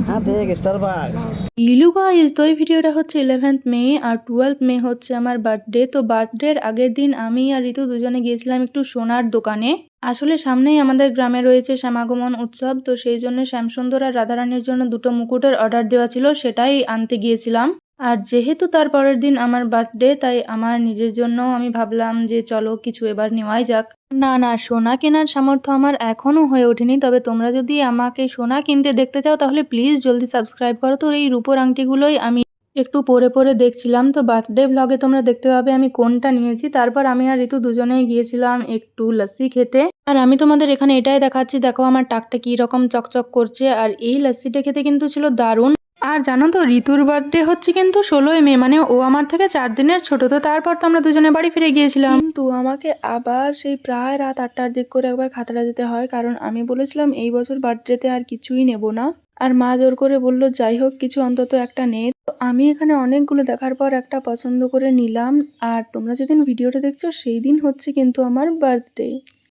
হ্যাঁ দেখ Starbucks. ইলু guys, তো এই ভিডিওটা হচ্ছে 11th মে আর 12th মে হচ্ছে আমার বার্থডে। তো বার্থডের আগের দিন আমি আর ঋতু দুজনে গিয়েছিলাম একটু সোনার দোকানে। আসলে সামনেই আমাদের গ্রামে রয়েছে শ্যামাগমন উৎসব, তো সেই জন্য শ্যামসুন্দর আর রাধারানীর জন্য দুটো মুকুটের অর্ডার দেওয়া ছিল, সেটাই আনতে গিয়েছিলাম। আর যেহেতু তার পরের দিন আমার বার্থডে, তাই আমার নিজের জন্য আমি ভাবলাম যে চলো কিছু এবার নেওয়াই যাক। না না, সোনা কেনার সামর্থ্য আমার এখনো হয়ে ওঠেনি, তবে তোমরা যদি আমাকে সোনা কিনতে দেখতে চাও তাহলে প্লিজ জলদি সাবস্ক্রাইব করো। তো এই রূপোর আংটিগুলোই আমি একটু পরে পরে দেখছিলাম, তো বার্থডে ব্লগে তোমরা দেখতে পাবে আমি কোনটা নিয়েছি। তারপর আমি আর ঋতু দুজনেই গিয়েছিলাম একটু লস্যি খেতে। আর আমি তোমাদের এখানে এটাই দেখাচ্ছি, দেখো আমার টাকটা কি রকম চকচক করছে। আর এই লস্যিটা খেতে কিন্তু ছিল দারুণ। আর জানো তো, ঋতুর বার্থডে হচ্ছে কিন্তু 16ই মে, মানে ও আমার থেকে 4 দিনের ছোট। তো তারপর তো আমরা দুজনে বাড়ি ফিরে গিয়েছিলাম, কিন্তু আমাকে আবার সেই প্রায় রাত 8টার দিক করে একবার খাতড়া যেতে হয়, কারণ আমি বলেছিলাম এই বছর বার্থডেতে আর কিছুই নেব না। আর মা জোর করে বলল যাই হোক কিছু অন্তত একটা নে। তো আমি এখানে অনেকগুলো দেখার পর একটা পছন্দ করে নিলাম। আর তোমরা যেদিন ভিডিওটা দেখছো সেই দিন হচ্ছে কিন্তু আমার বার্থডে।